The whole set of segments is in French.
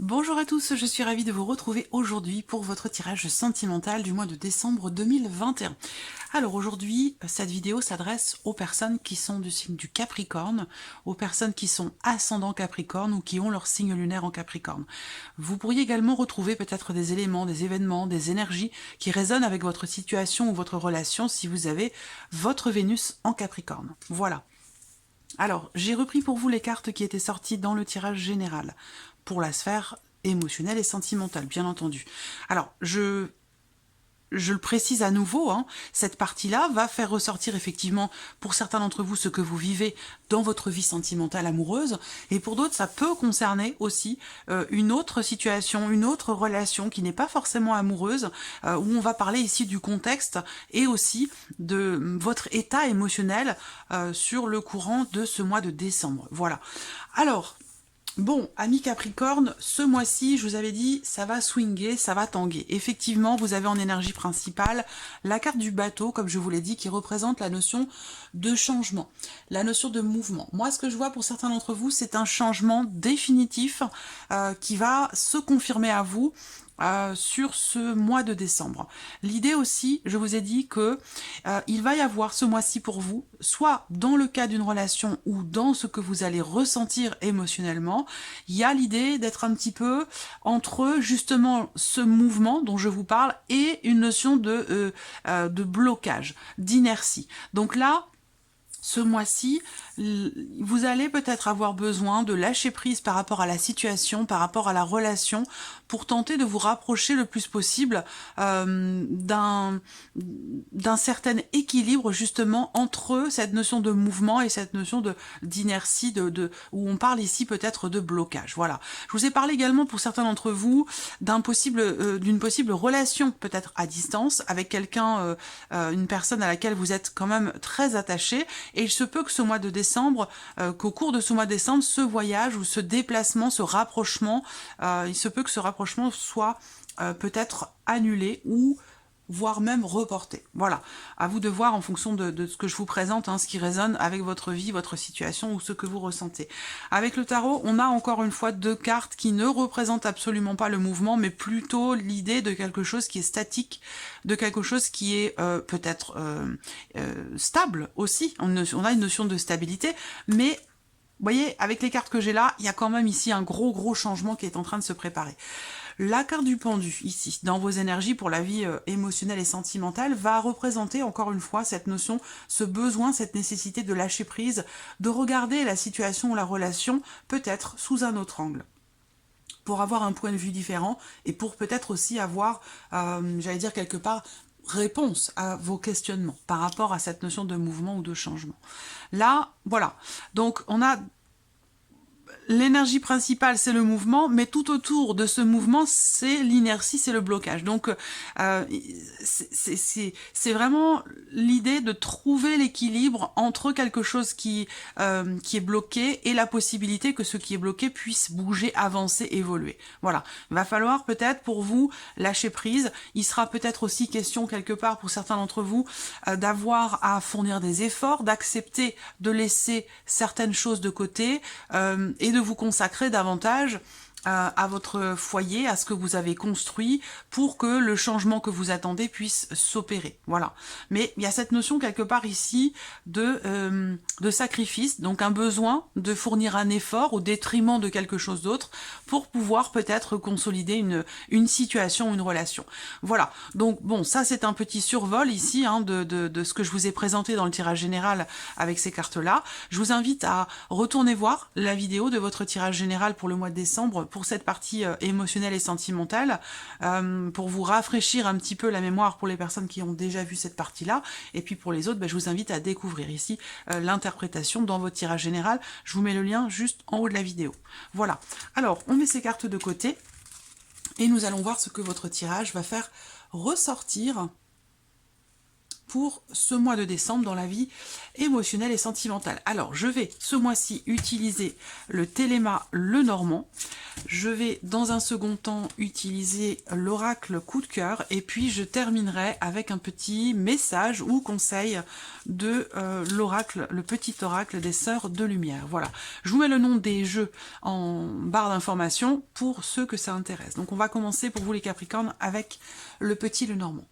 Bonjour à tous, je suis ravie de vous retrouver aujourd'hui pour votre tirage sentimental du mois de décembre 2021. Alors aujourd'hui, cette vidéo s'adresse aux personnes qui sont du signe du Capricorne, aux personnes qui sont ascendant Capricorne ou qui ont leur signe lunaire en Capricorne. Vous pourriez également retrouver peut-être des éléments, des événements, des énergies qui résonnent avec votre situation ou votre relation si vous avez votre Vénus en Capricorne. Voilà. Alors, j'ai repris pour vous les cartes qui étaient sorties dans le tirage général, pour la sphère émotionnelle et sentimentale, bien entendu. Alors, je le précise à nouveau, hein, cette partie-là va faire ressortir effectivement, pour certains d'entre vous, ce que vous vivez dans votre vie sentimentale amoureuse, et pour d'autres, ça peut concerner aussi une autre situation, une autre relation qui n'est pas forcément amoureuse, où on va parler ici du contexte et aussi de votre état émotionnel sur le courant de ce mois de décembre. Voilà. Alors, bon, amis Capricorne, ce mois-ci, je vous avais dit, ça va swinguer, ça va tanguer. Effectivement, vous avez en énergie principale la carte du bateau, comme je vous l'ai dit, qui représente la notion de changement, la notion de mouvement. Moi, ce que je vois pour certains d'entre vous, c'est un changement définitif qui va se confirmer à vous sur ce mois de décembre. L'idée aussi, je vous ai dit que il va y avoir ce mois-ci pour vous, soit dans le cas d'une relation ou dans ce que vous allez ressentir émotionnellement, il y a l'idée d'être un petit peu entre justement ce mouvement dont je vous parle et une notion de blocage, d'inertie. Donc là, ce mois-ci, vous allez peut-être avoir besoin de lâcher prise par rapport à la situation, par rapport à la relation, pour tenter de vous rapprocher le plus possible d'un certain équilibre justement entre cette notion de mouvement et cette notion d'inertie, où on parle ici peut-être de blocage. Voilà. Je vous ai parlé également pour certains d'entre vous d'une possible relation peut-être à distance avec quelqu'un, une personne à laquelle vous êtes quand même très attaché. Et il se peut que ce mois de décembre, qu'au cours de ce mois de décembre, ce voyage ou ce déplacement, ce rapprochement, il se peut que ce rapprochement soit peut-être annulé ou voire même reporté. Voilà, à vous de voir en fonction de ce que je vous présente, hein, ce qui résonne avec votre vie, votre situation ou ce que vous ressentez. Avec le tarot, on a encore une fois deux cartes qui ne représentent absolument pas le mouvement, mais plutôt l'idée de quelque chose qui est statique, de quelque chose qui est peut-être stable aussi. On a une notion de stabilité, mais vous voyez, avec les cartes que j'ai là, il y a quand même ici un gros changement qui est en train de se préparer. La carte du pendu, ici, dans vos énergies pour la vie émotionnelle et sentimentale, va représenter encore une fois cette notion, ce besoin, cette nécessité de lâcher prise, de regarder la situation ou la relation peut-être sous un autre angle, pour avoir un point de vue différent et pour peut-être aussi avoir, j'allais dire quelque part, réponse à vos questionnements par rapport à cette notion de mouvement ou de changement. Là, voilà. Donc, on a l'énergie principale, c'est le mouvement, mais tout autour de ce mouvement, c'est l'inertie, c'est le blocage. Donc, c'est vraiment l'idée de trouver l'équilibre entre quelque chose qui est bloqué et la possibilité que ce qui est bloqué puisse bouger, avancer, évoluer. Voilà. Il va falloir peut-être pour vous lâcher prise. Il sera peut-être aussi question quelque part pour certains d'entre vous d'avoir à fournir des efforts, d'accepter de laisser certaines choses de côté et de vous consacrer davantage à votre foyer, à ce que vous avez construit pour que le changement que vous attendez puisse s'opérer. Voilà. Mais il y a cette notion quelque part ici de sacrifice, donc un besoin de fournir un effort au détriment de quelque chose d'autre pour pouvoir peut-être consolider une situation ou une relation. Voilà. Donc bon, ça c'est un petit survol ici hein, de ce que je vous ai présenté dans le tirage général avec ces cartes-là. Je vous invite à retourner voir la vidéo de votre tirage général pour le mois de décembre pour cette partie émotionnelle et sentimentale, pour vous rafraîchir un petit peu la mémoire pour les personnes qui ont déjà vu cette partie-là, et puis pour les autres, je vous invite à découvrir ici l'interprétation dans votre tirage général. Je vous mets le lien juste en haut de la vidéo. Voilà. Alors, on met ces cartes de côté, et nous allons voir ce que votre tirage va faire ressortir pour ce mois de décembre dans la vie émotionnelle et sentimentale. Alors, je vais ce mois-ci utiliser le Téléma Lenormand. Je vais dans un second temps utiliser l'oracle coup de cœur et puis je terminerai avec un petit message ou conseil de l'oracle, le petit oracle des Sœurs de Lumière. Voilà, je vous mets le nom des jeux en barre d'informations pour ceux que ça intéresse. Donc on va commencer pour vous les Capricornes avec le petit Lenormand.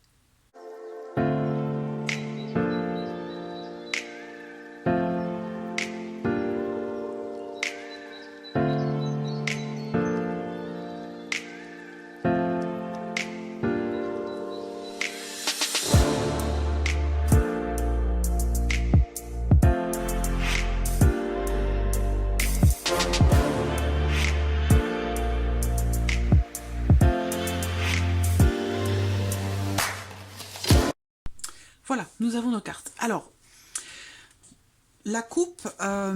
Voilà, nous avons nos cartes. Alors, la coupe a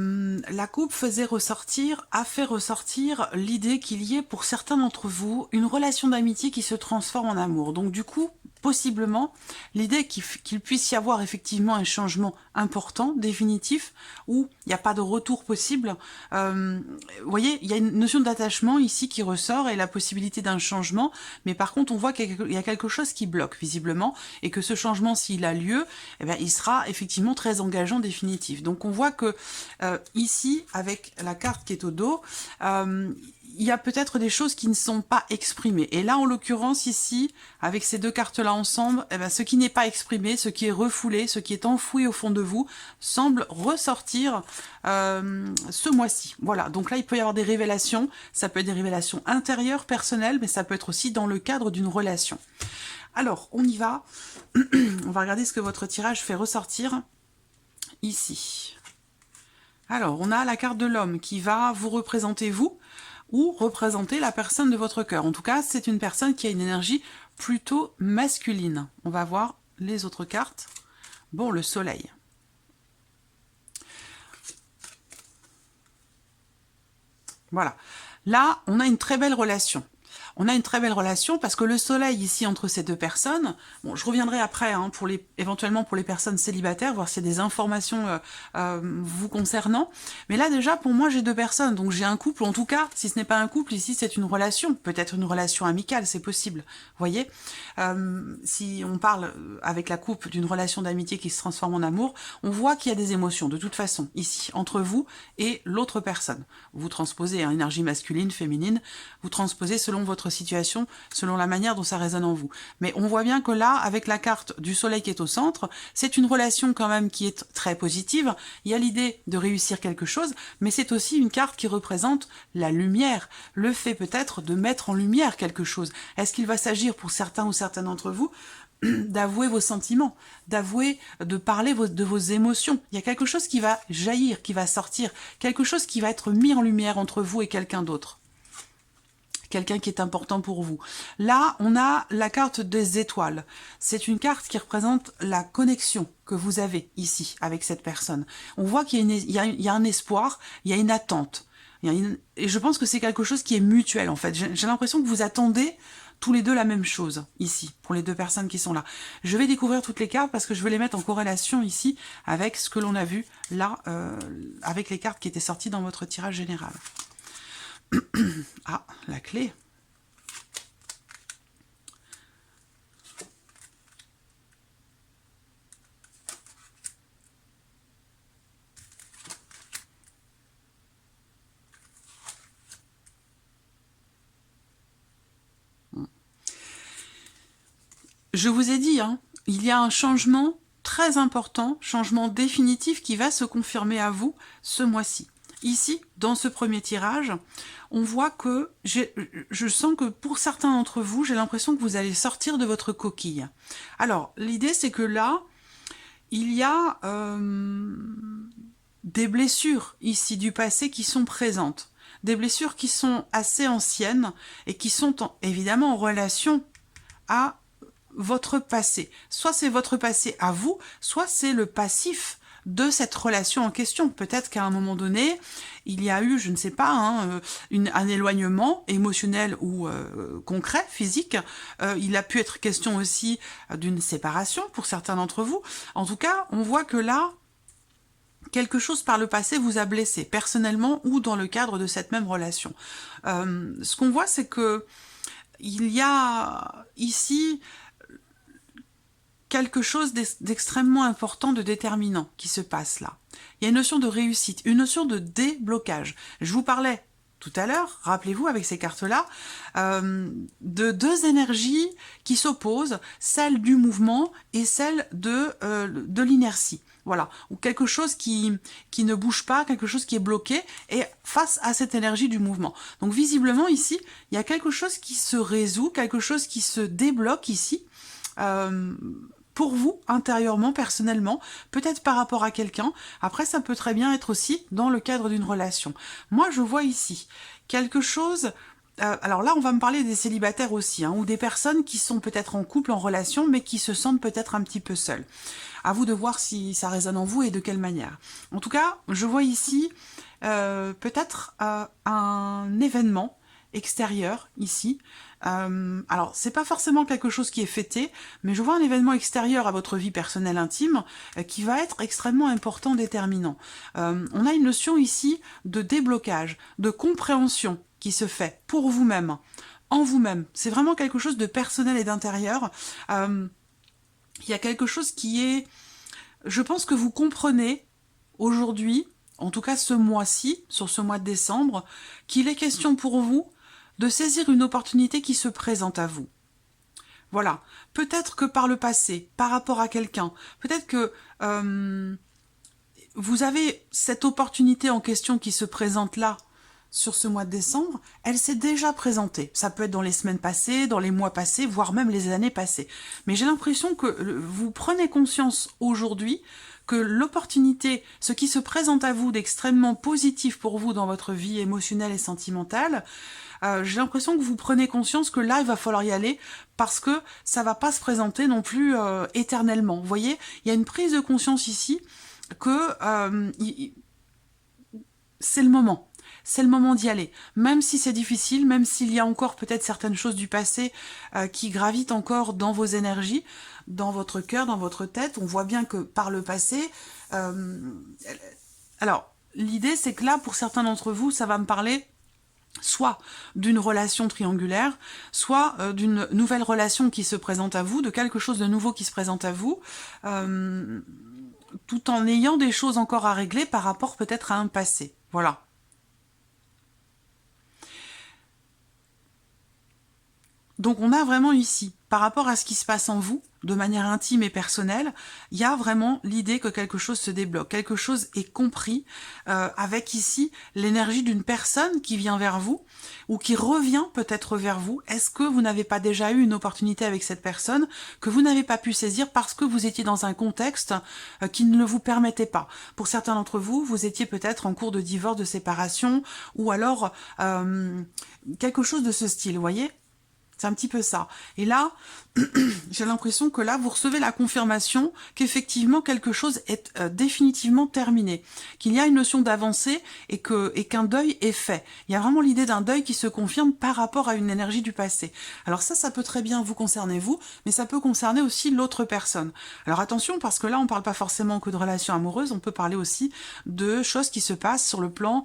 fait ressortir l'idée qu'il y ait pour certains d'entre vous une relation d'amitié qui se transforme en amour. Donc du coup, possiblement, l'idée qu'il puisse y avoir effectivement un changement important, définitif, où il n'y a pas de retour possible. Vous voyez, il y a une notion d'attachement ici qui ressort et la possibilité d'un changement, mais par contre, on voit qu'il y a quelque chose qui bloque, visiblement, et que ce changement, s'il a lieu, eh bien, il sera effectivement très engageant, définitif. Donc on voit que ici, avec la carte qui est au dos, il y a peut-être des choses qui ne sont pas exprimées. Et là, en l'occurrence, ici, avec ces deux cartes-là ensemble, eh ben, ce qui n'est pas exprimé, ce qui est refoulé, ce qui est enfoui au fond de vous, semble ressortir ce mois-ci. Voilà, donc là, il peut y avoir des révélations. Ça peut être des révélations intérieures, personnelles, mais ça peut être aussi dans le cadre d'une relation. Alors, on y va. On va regarder ce que votre tirage fait ressortir ici. Alors, on a la carte de l'homme qui va vous représenter vous, ou représenter la personne de votre cœur. En tout cas, c'est une personne qui a une énergie plutôt masculine. On va voir les autres cartes. Bon, le soleil. Voilà. Là, on a une très belle relation. On a une très belle relation parce que le soleil ici entre ces deux personnes, bon, je reviendrai après hein, éventuellement pour les personnes célibataires, voir s'il y a des informations vous concernant. Mais là déjà pour moi j'ai deux personnes, donc j'ai un couple, en tout cas si ce n'est pas un couple ici c'est une relation, peut-être une relation amicale, c'est possible. Vous voyez, si on parle avec la coupe d'une relation d'amitié qui se transforme en amour, on voit qu'il y a des émotions de toute façon ici entre vous et l'autre personne. Vous transposez une énergie masculine, féminine, vous transposez selon votre situation, selon la manière dont ça résonne en vous. Mais on voit bien que là, avec la carte du soleil qui est au centre, c'est une relation quand même qui est très positive. Il y a l'idée de réussir quelque chose, mais c'est aussi une carte qui représente la lumière, le fait peut-être de mettre en lumière quelque chose. Est-ce qu'il va s'agir pour certains ou certaines d'entre vous d'avouer vos sentiments, d'avouer, de parler de vos émotions. Il y a quelque chose qui va jaillir, qui va sortir, quelque chose qui va être mis en lumière entre vous et quelqu'un d'autre. Quelqu'un qui est important pour vous. Là, on a la carte des étoiles. C'est une carte qui représente la connexion que vous avez ici avec cette personne. On voit qu'il y a un espoir, il y a une attente. Et je pense que c'est quelque chose qui est mutuel en fait. J'ai l'impression que vous attendez tous les deux la même chose ici, pour les deux personnes qui sont là. Je vais découvrir toutes les cartes parce que je vais les mettre en corrélation ici avec ce que l'on a vu là, avec les cartes qui étaient sorties dans votre tirage général. Ah, la clé. Je vous ai dit, hein, il y a un changement très important, changement définitif qui va se confirmer à vous ce mois-ci. Ici, dans ce premier tirage, on voit que je sens que pour certains d'entre vous, j'ai l'impression que vous allez sortir de votre coquille. Alors, l'idée, c'est que là, il y a des blessures ici du passé qui sont présentes. Des blessures qui sont assez anciennes et qui sont évidemment en relation à votre passé. Soit c'est votre passé à vous, soit c'est le passif de cette relation en question. Peut-être qu'à un moment donné, il y a eu, je ne sais pas, un éloignement émotionnel ou concret, physique. Il a pu être question aussi d'une séparation pour certains d'entre vous. En tout cas, on voit que là, quelque chose par le passé vous a blessé, personnellement ou dans le cadre de cette même relation. Ce qu'on voit, c'est que il y a ici quelque chose d'extrêmement important, de déterminant qui se passe là. Il y a une notion de réussite, une notion de déblocage. Je vous parlais tout à l'heure, rappelez-vous, avec ces cartes-là, de deux énergies qui s'opposent, celle du mouvement et celle de l'inertie. Voilà, ou quelque chose qui ne bouge pas, quelque chose qui est bloqué, et face à cette énergie du mouvement. Donc visiblement ici, il y a quelque chose qui se résout, quelque chose qui se débloque ici, pour vous, intérieurement, personnellement, peut-être par rapport à quelqu'un. Après, ça peut très bien être aussi dans le cadre d'une relation. Moi, je vois ici quelque chose... alors là, on va me parler des célibataires aussi, ou des personnes qui sont peut-être en couple, en relation, mais qui se sentent peut-être un petit peu seules. À vous de voir si ça résonne en vous et de quelle manière. En tout cas, je vois ici peut-être un événement extérieur, ici. Alors, c'est pas forcément quelque chose qui est fêté, mais je vois un événement extérieur à votre vie personnelle intime qui va être extrêmement important, déterminant. On a une notion ici de déblocage, de compréhension qui se fait pour vous-même, en vous-même. C'est vraiment quelque chose de personnel et d'intérieur. Il y a quelque chose qui est... Je pense que vous comprenez aujourd'hui, en tout cas ce mois-ci, sur ce mois de décembre, qu'il est question pour vous de saisir une opportunité qui se présente à vous. Voilà. Peut-être que par le passé, par rapport à quelqu'un, peut-être que vous avez cette opportunité en question qui se présente là, sur ce mois de décembre, elle s'est déjà présentée. Ça peut être dans les semaines passées, dans les mois passés, voire même les années passées. Mais j'ai l'impression que vous prenez conscience aujourd'hui que l'opportunité, ce qui se présente à vous d'extrêmement positif pour vous dans votre vie émotionnelle et sentimentale, j'ai l'impression que vous prenez conscience que là, il va falloir y aller parce que ça va pas se présenter non plus éternellement. Vous voyez, il y a une prise de conscience ici que c'est le moment. C'est le moment d'y aller. Même si c'est difficile, même s'il y a encore peut-être certaines choses du passé qui gravitent encore dans vos énergies, dans votre cœur, dans votre tête, on voit bien que par le passé... Alors, l'idée, c'est que là, pour certains d'entre vous, ça va me parler soit d'une relation triangulaire, soit d'une nouvelle relation qui se présente à vous, de quelque chose de nouveau qui se présente à vous, tout en ayant des choses encore à régler par rapport peut-être à un passé. Voilà. Donc on a vraiment ici, par rapport à ce qui se passe en vous, de manière intime et personnelle, il y a vraiment l'idée que quelque chose se débloque, quelque chose est compris, avec ici l'énergie d'une personne qui vient vers vous, ou qui revient peut-être vers vous. Est-ce que vous n'avez pas déjà eu une opportunité avec cette personne, que vous n'avez pas pu saisir parce que vous étiez dans un contexte qui ne le vous permettait pas? Pour certains d'entre vous, vous étiez peut-être en cours de divorce, de séparation, ou alors quelque chose de ce style, vous voyez? C'est un petit peu ça. Et là, j'ai l'impression que là, vous recevez la confirmation qu'effectivement, quelque chose est définitivement terminé. Qu'il y a une notion d'avancée et qu'un deuil est fait. Il y a vraiment l'idée d'un deuil qui se confirme par rapport à une énergie du passé. Alors ça peut très bien vous concerner vous, mais ça peut concerner aussi l'autre personne. Alors attention, parce que là, on ne parle pas forcément que de relations amoureuses, on peut parler aussi de choses qui se passent sur le plan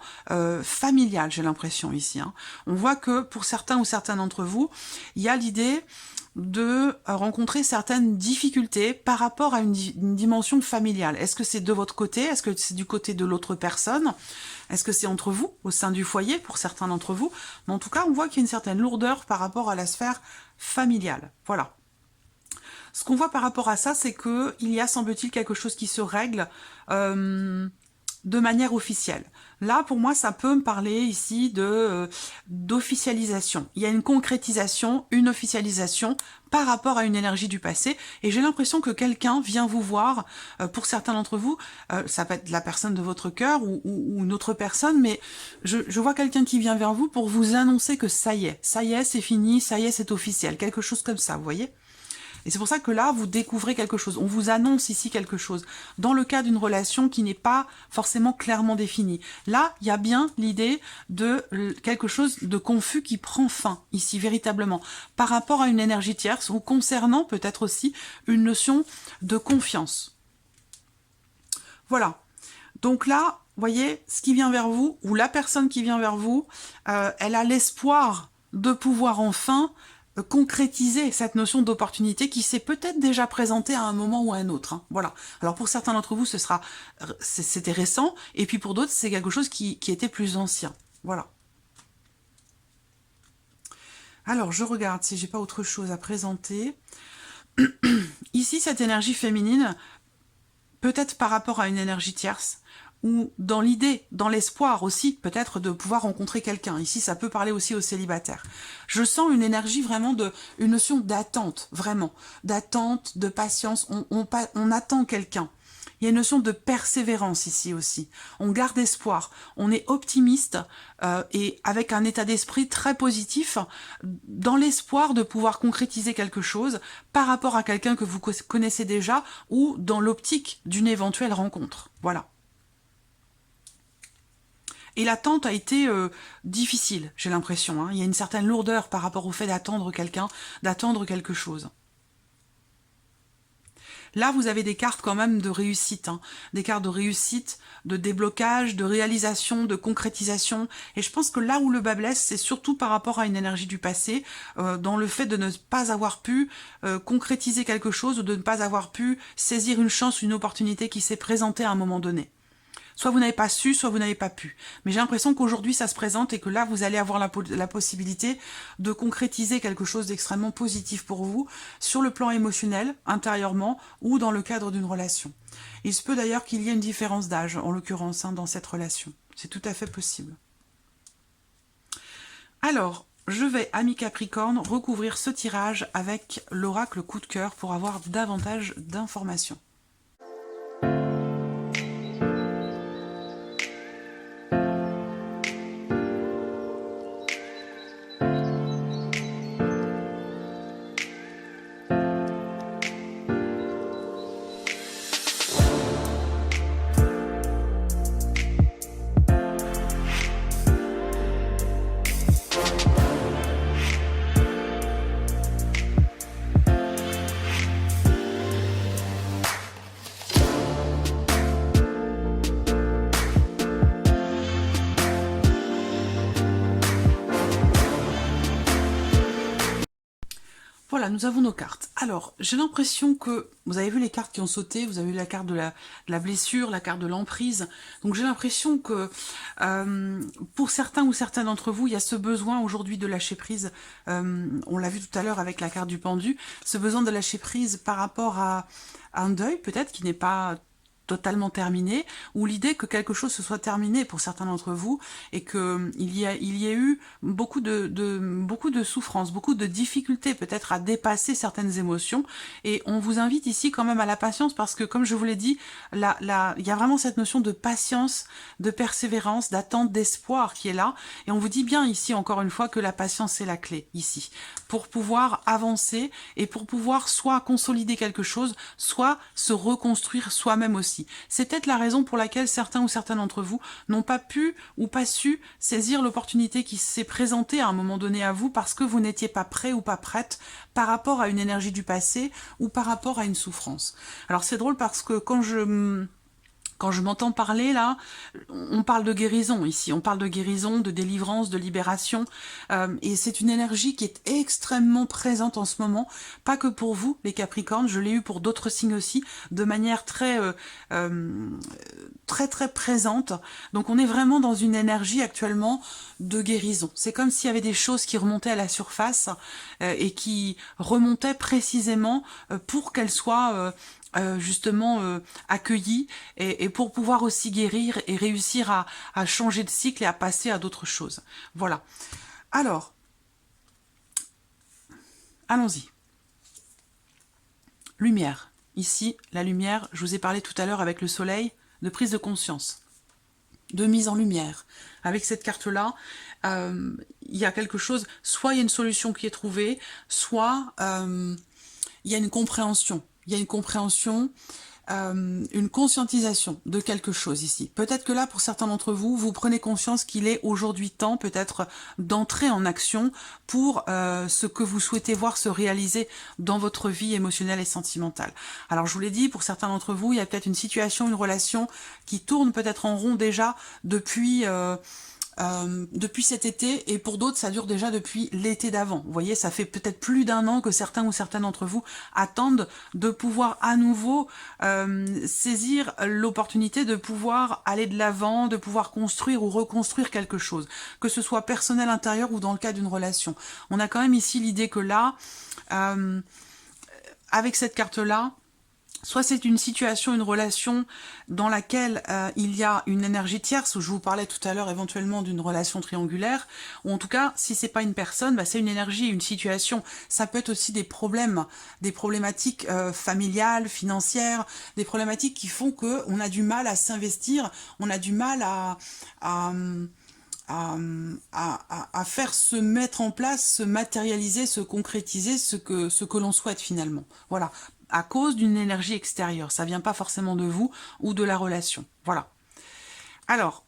familial, j'ai l'impression ici. On voit que pour certains ou certains d'entre vous, il y a l'idée de rencontrer certaines difficultés par rapport à une dimension familiale. Est-ce que c'est de votre côté? Est-ce que c'est du côté de l'autre personne? Est-ce que c'est entre vous, au sein du foyer, pour certains d'entre vous? Mais en tout cas, on voit qu'il y a une certaine lourdeur par rapport à la sphère familiale. Voilà. Ce qu'on voit par rapport à ça, c'est qu'il y a, semble-t-il, quelque chose qui se règle de manière officielle. Là, pour moi, ça peut me parler ici d'officialisation. Il y a une concrétisation, une officialisation par rapport à une énergie du passé. Et j'ai l'impression que quelqu'un vient vous voir, pour certains d'entre vous, ça peut être la personne de votre cœur ou une autre personne, mais je vois quelqu'un qui vient vers vous pour vous annoncer que ça y est, c'est fini, ça y est, c'est officiel, quelque chose comme ça, vous voyez ? Et c'est pour ça que là, vous découvrez quelque chose. On vous annonce ici quelque chose. Dans le cas d'une relation qui n'est pas forcément clairement définie. Là, il y a bien l'idée de quelque chose de confus qui prend fin, ici, véritablement. Par rapport à une énergie tierce, ou concernant peut-être aussi une notion de confiance. Voilà. Donc là, vous voyez, ce qui vient vers vous, ou la personne qui vient vers vous, elle a l'espoir de pouvoir enfin concrétiser cette notion d'opportunité qui s'est peut-être déjà présentée à un moment ou à un autre. Hein. Voilà. Alors pour certains d'entre vous, c'était récent, et puis pour d'autres, c'est quelque chose qui était plus ancien. Voilà. Alors, je regarde si j'ai pas autre chose à présenter. Ici, cette énergie féminine, peut-être par rapport à une énergie tierce, ou dans l'idée, dans l'espoir aussi, peut-être de pouvoir rencontrer quelqu'un. Ici, ça peut parler aussi aux célibataires. Je sens une énergie vraiment une notion d'attente, vraiment. D'attente, de patience. On attend quelqu'un. Il y a une notion de persévérance ici aussi. On garde espoir, on est optimiste et avec un état d'esprit très positif dans l'espoir de pouvoir concrétiser quelque chose par rapport à quelqu'un que vous connaissez déjà ou dans l'optique d'une éventuelle rencontre. Voilà. Et l'attente a été difficile, j'ai l'impression. Hein. Il y a une certaine lourdeur par rapport au fait d'attendre quelqu'un, d'attendre quelque chose. Là, vous avez des cartes quand même de réussite, hein. Des cartes de réussite, de déblocage, de réalisation, de concrétisation. Et je pense que là où le bas blesse, c'est surtout par rapport à une énergie du passé, dans le fait de ne pas avoir pu concrétiser quelque chose ou de ne pas avoir pu saisir une chance, une opportunité qui s'est présentée à un moment donné. Soit vous n'avez pas su, soit vous n'avez pas pu. Mais j'ai l'impression qu'aujourd'hui, ça se présente et que là, vous allez avoir la possibilité de concrétiser quelque chose d'extrêmement positif pour vous, sur le plan émotionnel, intérieurement, ou dans le cadre d'une relation. Il se peut d'ailleurs qu'il y ait une différence d'âge, en l'occurrence, hein, dans cette relation. C'est tout à fait possible. Alors, je vais, amis Capricorne, recouvrir ce tirage avec l'oracle coup de cœur pour avoir davantage d'informations. Voilà, nous avons nos cartes. Alors, j'ai l'impression que, vous avez vu les cartes qui ont sauté, vous avez vu la carte de la blessure, la carte de l'emprise. Donc j'ai l'impression que, pour certains ou certaines d'entre vous, il y a ce besoin aujourd'hui de lâcher prise. On l'a vu tout à l'heure avec la carte du pendu, ce besoin de lâcher prise par rapport à un deuil, peut-être, qui n'est pas totalement terminé, ou l'idée que quelque chose se soit terminé pour certains d'entre vous, et que il y a eu beaucoup de souffrances, beaucoup de difficultés peut-être à dépasser certaines émotions, et on vous invite ici quand même à la patience, parce que comme je vous l'ai dit, il y a vraiment cette notion de patience, de persévérance, d'attente, d'espoir qui est là, et on vous dit bien ici encore une fois que la patience est la clé, ici, pour pouvoir avancer, et pour pouvoir soit consolider quelque chose, soit se reconstruire soi-même aussi. C'est peut-être la raison pour laquelle certains ou certaines d'entre vous n'ont pas pu ou pas su saisir l'opportunité qui s'est présentée à un moment donné à vous parce que vous n'étiez pas prêt ou pas prête par rapport à une énergie du passé ou par rapport à une souffrance. Alors c'est drôle parce que quand je m'entends parler là, on parle de guérison ici, on parle de guérison, de délivrance, de libération, et c'est une énergie qui est extrêmement présente en ce moment, pas que pour vous les Capricornes, je l'ai eu pour d'autres signes aussi, de manière très présente. Donc on est vraiment dans une énergie actuellement de guérison. C'est comme s'il y avait des choses qui remontaient à la surface et qui remontaient précisément pour qu'elles soient justement accueillis et pour pouvoir aussi guérir et réussir à changer de cycle et à passer à d'autres choses. Voilà. Alors, allons-y. Lumière. Ici, la lumière, je vous ai parlé tout à l'heure avec le soleil, de prise de conscience, de mise en lumière. Avec cette carte-là, il y a quelque chose, soit il y a une solution qui est trouvée, soit il y a une compréhension. Il y a une conscientisation de quelque chose ici. Peut-être que là, pour certains d'entre vous, vous prenez conscience qu'il est aujourd'hui temps peut-être d'entrer en action pour ce que vous souhaitez voir se réaliser dans votre vie émotionnelle et sentimentale. Alors je vous l'ai dit, pour certains d'entre vous, il y a peut-être une situation, une relation qui tourne peut-être en rond déjà depuis cet été, et pour d'autres ça dure déjà depuis l'été d'avant. Vous voyez, ça fait peut-être plus d'un an que certains ou certaines d'entre vous attendent de pouvoir à nouveau saisir l'opportunité de pouvoir aller de l'avant, de pouvoir construire ou reconstruire quelque chose, que ce soit personnel, intérieur ou dans le cas d'une relation. On a quand même ici l'idée que là, avec cette carte-là, soit c'est une situation, une relation dans laquelle il y a une énergie tierce, où je vous parlais tout à l'heure éventuellement d'une relation triangulaire, ou en tout cas, si c'est pas une personne, bah, c'est une énergie, une situation. Ça peut être aussi des problèmes, des problématiques familiales, financières, des problématiques qui font qu'on a du mal à s'investir, on a du mal à faire se mettre en place, se matérialiser, se concrétiser ce que l'on souhaite finalement. Voilà, à cause d'une énergie extérieure. Ça vient pas forcément de vous ou de la relation. Voilà. Alors,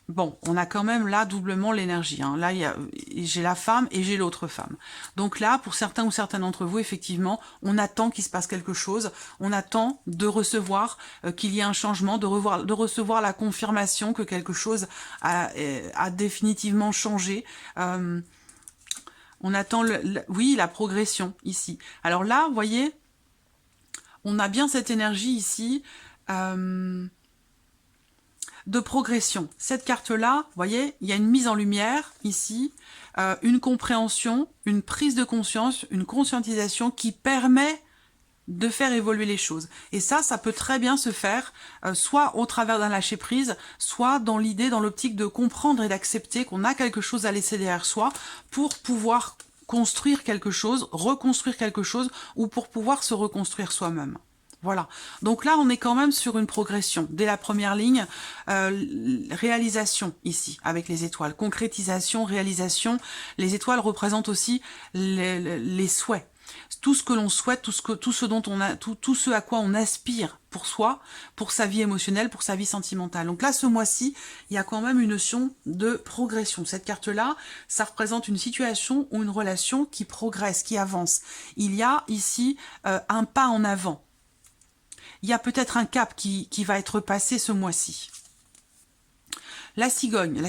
bon, on a quand même là doublement l'énergie. Hein. Là, j'ai la femme et j'ai l'autre femme. Donc là, pour certains ou certaines d'entre vous, effectivement, on attend qu'il se passe quelque chose. On attend de recevoir qu'il y ait un changement, de recevoir la confirmation que quelque chose a définitivement changé. On attend, oui, la progression ici. Alors là, vous voyez, on a bien cette énergie ici de progression. Cette carte-là, vous voyez, il y a une mise en lumière ici, une compréhension, une prise de conscience, une conscientisation qui permet de faire évoluer les choses. Et ça peut très bien se faire soit au travers d'un lâcher-prise, soit dans l'idée, dans l'optique de comprendre et d'accepter qu'on a quelque chose à laisser derrière soi pour pouvoir construire quelque chose, reconstruire quelque chose, ou pour pouvoir se reconstruire soi-même. Voilà. Donc là, on est quand même sur une progression. Dès la première ligne, réalisation ici, avec les étoiles. Concrétisation, réalisation. Les étoiles représentent aussi les souhaits. Tout ce que l'on souhaite, tout ce à quoi on aspire pour soi, pour sa vie émotionnelle, pour sa vie sentimentale. Donc là, ce mois-ci, il y a quand même une notion de progression. Cette carte-là, ça représente une situation ou une relation qui progresse, qui avance. Il y a ici un pas en avant. Il y a peut-être un cap qui va être passé ce mois-ci. La cigogne,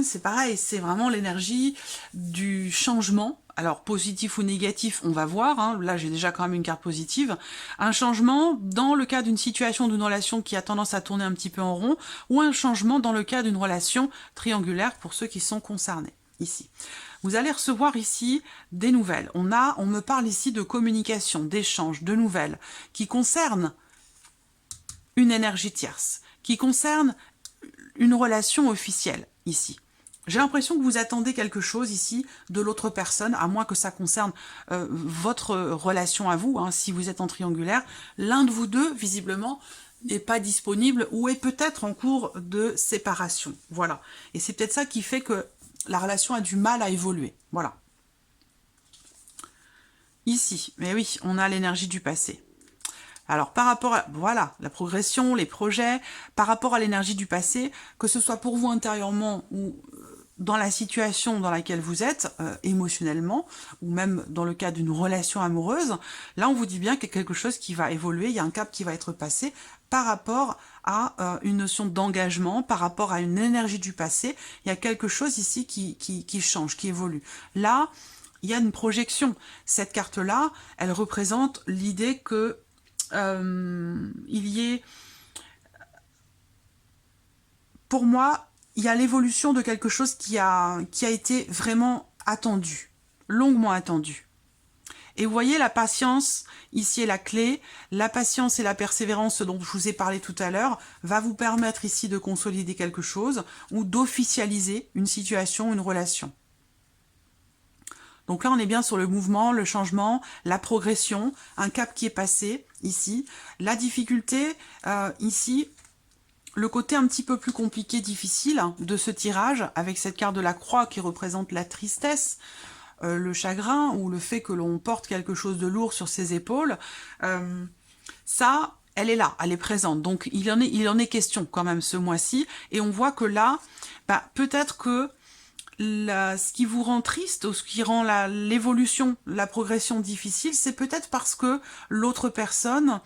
c'est pareil, c'est vraiment l'énergie du changement. Alors, positif ou négatif, on va voir. Hein. Là, j'ai déjà quand même une carte positive. Un changement dans le cas d'une situation, d'une relation qui a tendance à tourner un petit peu en rond, ou un changement dans le cas d'une relation triangulaire pour ceux qui sont concernés, ici. Vous allez recevoir ici des nouvelles. On me parle ici de communication, d'échange, de nouvelles, qui concernent une énergie tierce, qui concerne une relation officielle, ici. J'ai l'impression que vous attendez quelque chose ici de l'autre personne, à moins que ça concerne votre relation à vous, hein, si vous êtes en triangulaire. L'un de vous deux, visiblement, n'est pas disponible ou est peut-être en cours de séparation. Voilà. Et c'est peut-être ça qui fait que la relation a du mal à évoluer. Voilà. Ici, mais oui, on a l'énergie du passé. Alors, par rapport à, voilà, la progression, les projets, par rapport à l'énergie du passé, que ce soit pour vous intérieurement ou dans la situation dans laquelle vous êtes, émotionnellement, ou même dans le cas d'une relation amoureuse, là, on vous dit bien qu'il y a quelque chose qui va évoluer, il y a un cap qui va être passé par rapport à une notion d'engagement, par rapport à une énergie du passé. Il y a quelque chose ici qui change, qui évolue. Là, il y a une projection. Cette carte-là, elle représente l'idée que il y ait, pour moi, il y a l'évolution de quelque chose qui a été vraiment attendu, longuement attendu. Et vous voyez, la patience, ici est la clé. La patience et la persévérance, ce dont je vous ai parlé tout à l'heure, va vous permettre ici de consolider quelque chose ou d'officialiser une situation, une relation. Donc là, on est bien sur le mouvement, le changement, la progression, un cap qui est passé, ici. La difficulté, ici, le côté un petit peu plus compliqué, difficile de ce tirage, avec cette carte de la croix qui représente la tristesse, le chagrin ou le fait que l'on porte quelque chose de lourd sur ses épaules, ça, elle est là, elle est présente. Donc il en est question quand même ce mois-ci. Et on voit que là, bah, peut-être que ce qui vous rend triste ou ce qui rend l'évolution, la progression difficile, c'est peut-être parce que l'autre personne,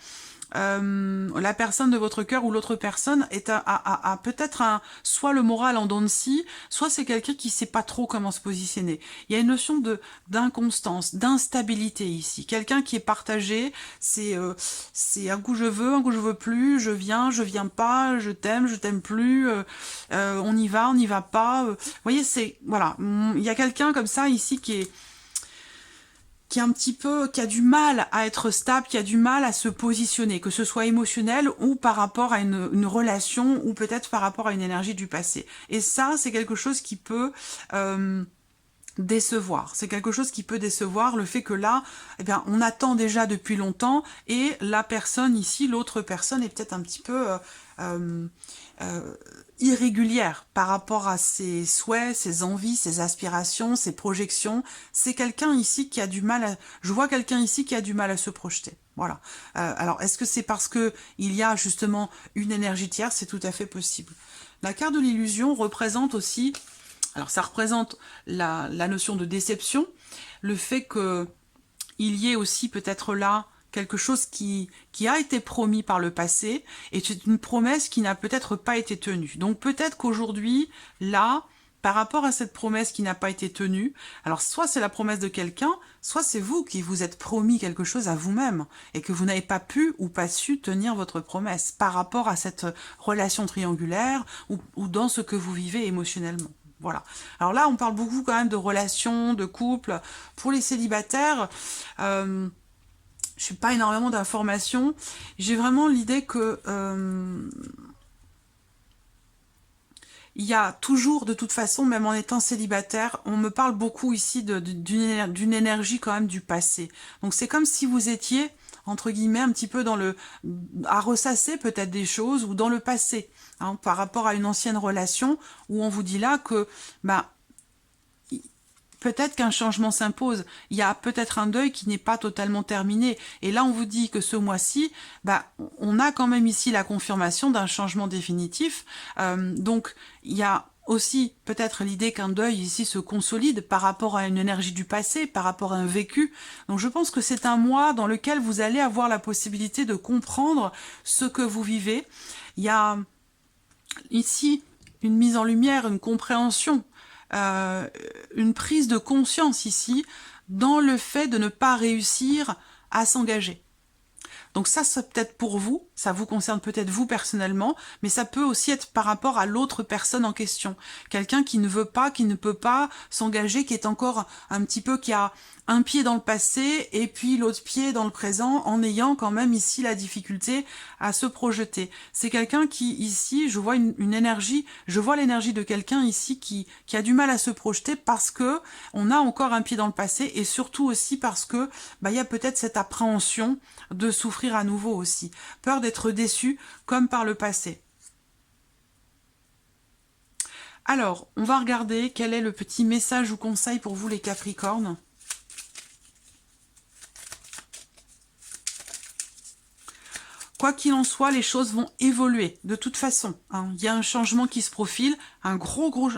la personne de votre cœur ou l'autre personne a peut-être soit le moral en dents de scie, soit c'est quelqu'un qui sait pas trop comment se positionner. Il y a une notion d'inconstance, d'instabilité ici. Quelqu'un qui est partagé, c'est un coup je veux plus, je viens pas, je t'aime plus, on y va pas. Vous voyez, voilà, il y a quelqu'un comme ça ici qui a du mal à être stable, qui a du mal à se positionner, que ce soit émotionnel ou par rapport à une relation ou peut-être par rapport à une énergie du passé. Et ça, c'est quelque chose qui peut décevoir. C'est quelque chose qui peut décevoir, le fait que là, eh bien, on attend déjà depuis longtemps et la personne ici, l'autre personne est peut-être un petit peu irrégulière par rapport à ses souhaits, ses envies, ses aspirations, ses projections. C'est quelqu'un ici qui a du mal à... Je vois quelqu'un ici qui a du mal à se projeter. Voilà. Alors, est-ce que c'est parce que il y a justement une énergie tierce? C'est tout à fait possible. La carte de l'illusion représente aussi... Alors, ça représente la notion de déception, le fait qu'il y ait aussi peut-être là quelque chose qui a été promis par le passé, et c'est une promesse qui n'a peut-être pas été tenue. Donc peut-être qu'aujourd'hui, là, par rapport à cette promesse qui n'a pas été tenue, alors soit c'est la promesse de quelqu'un, soit c'est vous qui vous êtes promis quelque chose à vous-même, et que vous n'avez pas pu ou pas su tenir votre promesse par rapport à cette relation triangulaire, ou dans ce que vous vivez émotionnellement. Voilà. Alors là, on parle beaucoup quand même de relations, de couple. Pour les célibataires, je n'ai pas énormément d'informations. J'ai vraiment l'idée que il y a toujours, de toute façon, même en étant célibataire, on me parle beaucoup ici d'une énergie quand même du passé. Donc c'est comme si vous étiez, entre guillemets, un petit peu à ressasser peut-être des choses, ou dans le passé, hein, par rapport à une ancienne relation, où on vous dit là que, bah, peut-être qu'un changement s'impose, il y a peut-être un deuil qui n'est pas totalement terminé. Et là, on vous dit que ce mois-ci, bah, on a quand même ici la confirmation d'un changement définitif. Donc, il y a aussi peut-être l'idée qu'un deuil ici se consolide par rapport à une énergie du passé, par rapport à un vécu. Donc, je pense que c'est un mois dans lequel vous allez avoir la possibilité de comprendre ce que vous vivez. Il y a ici une mise en lumière, une compréhension, une prise de conscience ici dans le fait de ne pas réussir à s'engager. Donc ça, c'est peut-être pour vous, ça vous concerne peut-être vous personnellement, mais ça peut aussi être par rapport à l'autre personne en question. Quelqu'un qui ne veut pas, qui ne peut pas s'engager, qui est encore un petit peu, qui a un pied dans le passé et puis l'autre pied dans le présent, en ayant quand même ici la difficulté à se projeter. C'est quelqu'un qui, ici, je vois une énergie, je vois l'énergie de quelqu'un ici qui a du mal à se projeter parce que on a encore un pied dans le passé, et surtout aussi parce que bah, il y a peut-être cette appréhension de souffrir à nouveau aussi. Peur d'être déçu comme par le passé. Alors, on va regarder quel est le petit message ou conseil pour vous les Capricornes. Quoi qu'il en soit, les choses vont évoluer de toute façon. Hein. Il y a un changement qui se profile, un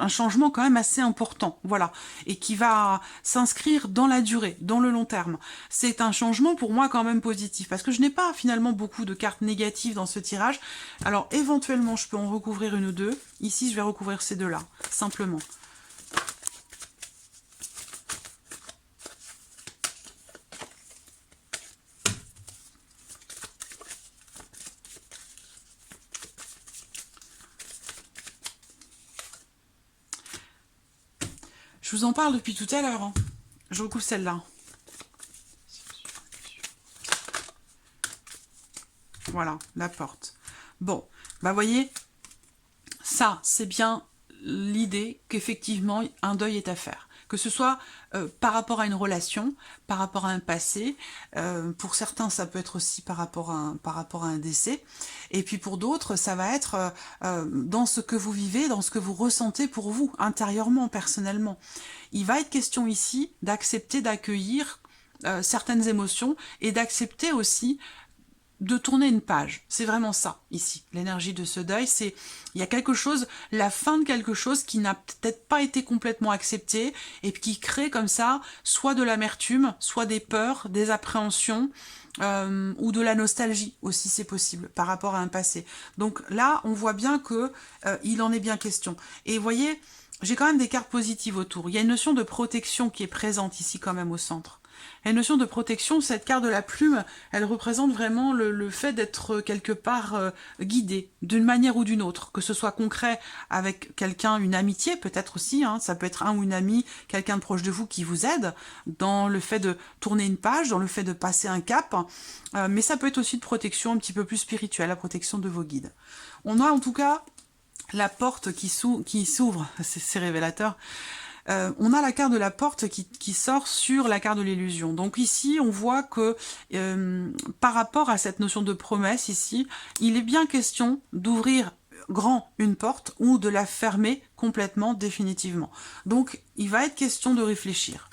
changement quand même assez important, voilà, et qui va s'inscrire dans la durée, dans le long terme. C'est un changement pour moi quand même positif, parce que je n'ai pas finalement beaucoup de cartes négatives dans ce tirage. Alors éventuellement, je peux en recouvrir une ou deux. Ici, je vais recouvrir ces deux-là, simplement. Je vous en parle depuis tout à l'heure. Hein. Je recouvre celle-là. Voilà, la porte. Bon, bah voyez, ça, c'est bien l'idée qu'effectivement, un deuil est à faire. que ce soit par rapport à une relation, par rapport à un passé, pour certains ça peut être aussi par rapport à un décès, et puis pour d'autres ça va être dans ce que vous vivez, dans ce que vous ressentez pour vous, intérieurement, personnellement. Il va être question ici d'accepter, d'accueillir certaines émotions et d'accepter aussi de tourner une page. C'est vraiment ça, ici. L'énergie de ce deuil, c'est il y a quelque chose, la fin de quelque chose qui n'a peut-être pas été complètement accepté et qui crée comme ça soit de l'amertume, soit des peurs, des appréhensions, ou de la nostalgie aussi, c'est possible, par rapport à un passé. Donc là, on voit bien que il en est bien question. Et vous voyez, j'ai quand même des cartes positives autour. Il y a une notion de protection qui est présente ici quand même au centre. La notion de protection, cette carte de la plume, elle représente vraiment le fait d'être quelque part guidé, d'une manière ou d'une autre, que ce soit concret avec quelqu'un, une amitié peut-être aussi, hein, ça peut être un ou une amie, quelqu'un de proche de vous qui vous aide dans le fait de tourner une page, dans le fait de passer un cap, mais ça peut être aussi de protection un petit peu plus spirituelle, la protection de vos guides. On a en tout cas la porte qui s'ouvre, c'est révélateur. On a la carte de la porte qui sort sur la carte de l'illusion. Donc ici, on voit que par rapport à cette notion de promesse ici, il est bien question d'ouvrir grand une porte ou de la fermer complètement, définitivement. Donc il va être question de réfléchir.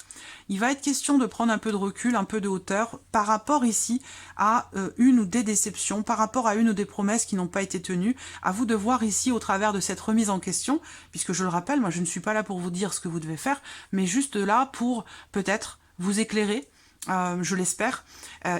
Il va être question de prendre un peu de recul, un peu de hauteur par rapport ici à une ou des déceptions, par rapport à une ou des promesses qui n'ont pas été tenues. À vous de voir ici au travers de cette remise en question, puisque je le rappelle, moi je ne suis pas là pour vous dire ce que vous devez faire, mais juste là pour peut-être vous éclairer, je l'espère,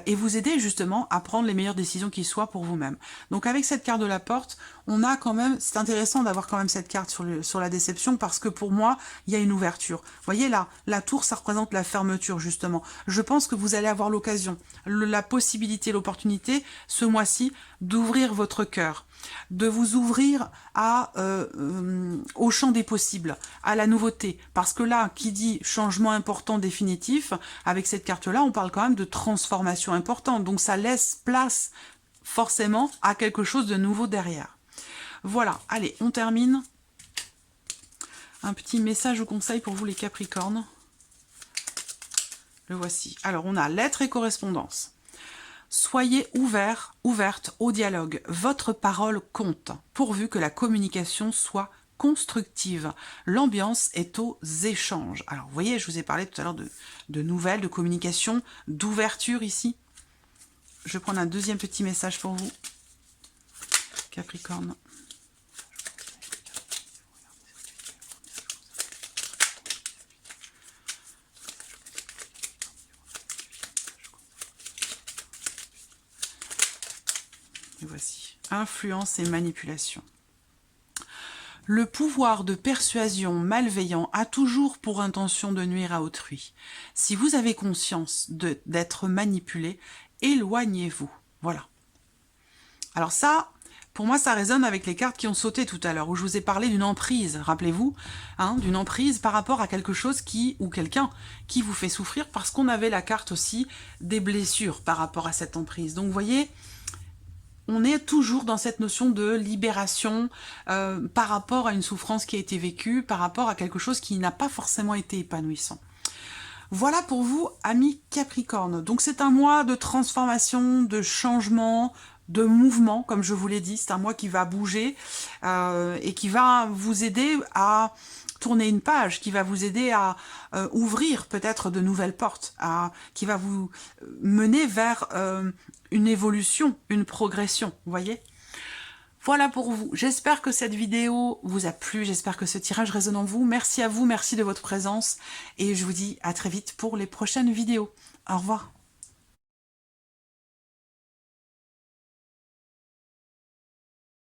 et vous aider justement à prendre les meilleures décisions qui soient pour vous-même. Donc avec cette carte de la porte, on a quand même, c'est intéressant d'avoir quand même cette carte sur la déception parce que pour moi, il y a une ouverture. Vous voyez là, la tour, ça représente la fermeture justement. Je pense que vous allez avoir l'occasion, la possibilité, l'opportunité, ce mois-ci, d'ouvrir votre cœur, de vous ouvrir au champ des possibles, à la nouveauté. Parce que là, qui dit changement important définitif, avec cette carte-là, on parle quand même de transformation importante. Donc ça laisse place forcément à quelque chose de nouveau derrière. Voilà, allez, on termine. Un petit message ou conseil pour vous les Capricornes. Le voici. Alors, on a lettres et correspondance. Soyez ouverts, ouvertes au dialogue. Votre parole compte, pourvu que la communication soit constructive. L'ambiance est aux échanges. Alors, vous voyez, je vous ai parlé tout à l'heure de nouvelles, de communication, d'ouverture ici. Je vais prendre un deuxième petit message pour vous, Capricorne. Et voici, influence et manipulation. Le pouvoir de persuasion malveillant a toujours pour intention de nuire à autrui. Si vous avez conscience d'être manipulé, éloignez-vous. Voilà. Alors ça, pour moi, ça résonne avec les cartes qui ont sauté tout à l'heure, où je vous ai parlé d'une emprise, rappelez-vous, hein, d'une emprise par rapport à quelque chose ou quelqu'un qui vous fait souffrir, parce qu'on avait la carte aussi des blessures par rapport à cette emprise. Donc, vous voyez, on est toujours dans cette notion de libération par rapport à une souffrance qui a été vécue, par rapport à quelque chose qui n'a pas forcément été épanouissant. Voilà pour vous, amis Capricorne. Donc c'est un mois de transformation, de changement, de mouvement, comme je vous l'ai dit. C'est un mois qui va bouger et qui va vous aider à tourner une page, qui va vous aider à ouvrir peut-être de nouvelles portes, qui va vous mener vers une évolution, une progression, vous voyez ? Voilà pour vous. J'espère que cette vidéo vous a plu, j'espère que ce tirage résonne en vous. Merci à vous, merci de votre présence et je vous dis à très vite pour les prochaines vidéos. Au revoir.